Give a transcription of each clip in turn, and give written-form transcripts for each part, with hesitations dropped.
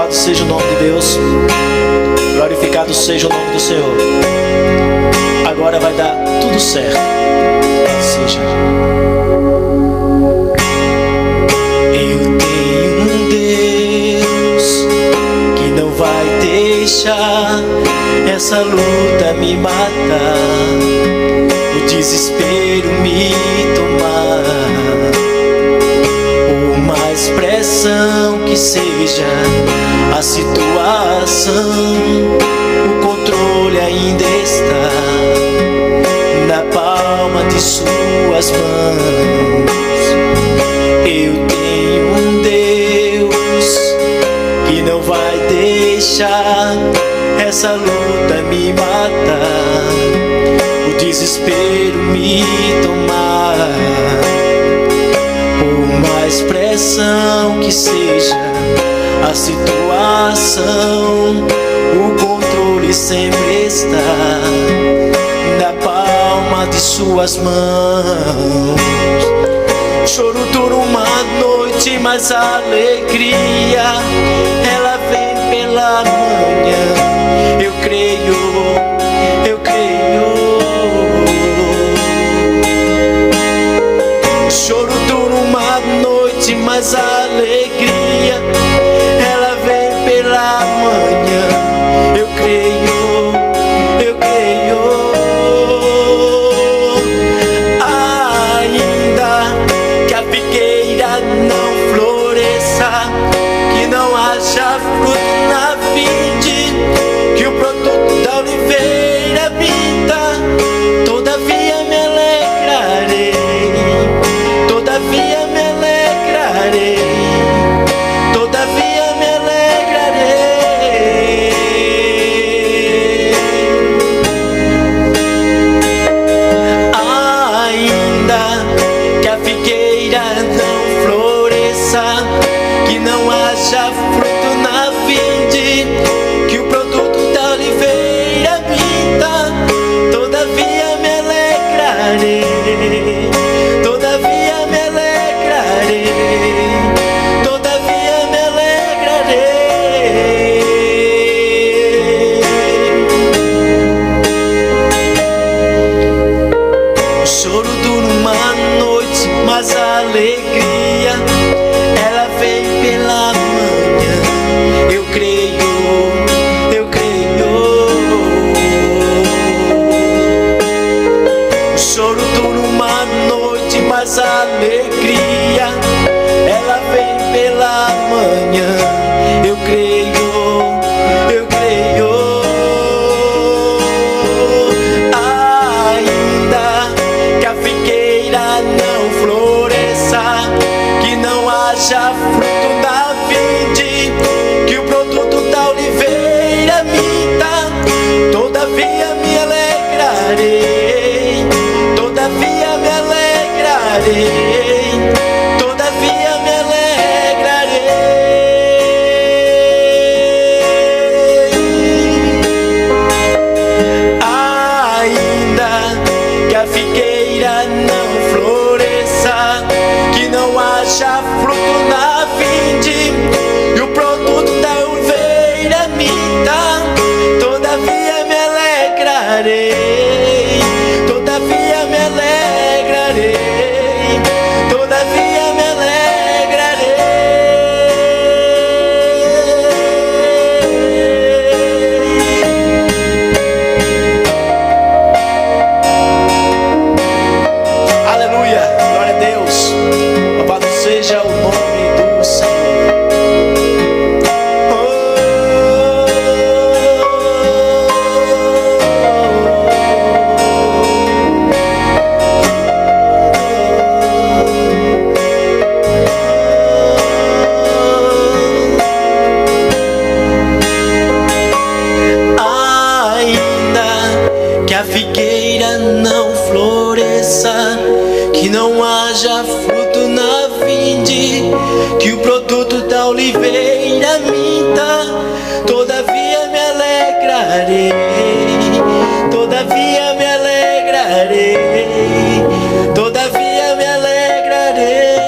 Louvado seja o nome de Deus. Glorificado seja o nome do Senhor. Agora vai dar tudo certo. Seja. Eu tenho um Deus que não vai deixar essa luta me matar, o desespero me tomar. Por mais pressão que seja a situação, o controle ainda está na palma de suas mãos. Eu tenho um Deus que não vai deixar essa luta me matar, o desespero me tomar. Por mais pressão que seja a situação, o controle sempre está na palma de suas mãos. Choro dura uma noite, mas a alegria ela vem pela manhã. Eu creio, eu creio. Choro dura uma noite, mas a alegria ela vem pela manhã. Eu creio, eu creio. Ainda que a figueira não floresça, que não haja fruto na vide, que o produto da oliveira minta, todavia me alegrarei, todavia me alegrarei, todavia me alegrarei. Ainda que a figueira não floresça, que não haja fruto na vide, que o produto da oliveira minta, todavia me alegrarei, todavia me alegrarei, todavia me alegrarei. O choro dura uma noite, mas a alegria ela vem pela manhã. Eu creio, eu creio. O choro dura uma noite, mas a alegria ela vem pela manhã. Eu creio, eu creio. Ainda que a figueira não floresça, que não haja fruto na vide, que o produto da oliveira minta, todavia me alegrarei, todavia me alegrarei, todavia me alegrarei. Ainda que a figueira não floresça, que não haja fruto na vide, e o produto da oliveira minta, todavia me alegrarei, todavia me alegrarei, todavia me alegrarei. Aleluia, glória a Deus. Louvado seja o nome do Senhor. Ainda que a figueira não floresça, que não haja fruto na vide, que o produto da oliveira minta, todavia me alegrarei, todavia me alegrarei, todavia me alegrarei.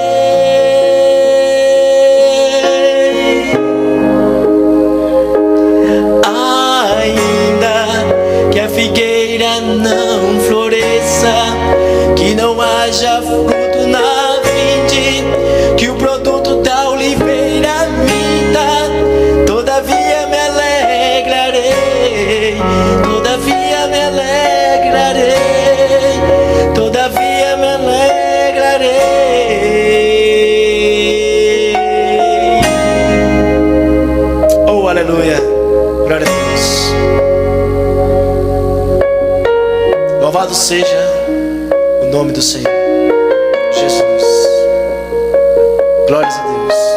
Louvado seja o nome do Senhor Jesus. Glórias a Deus.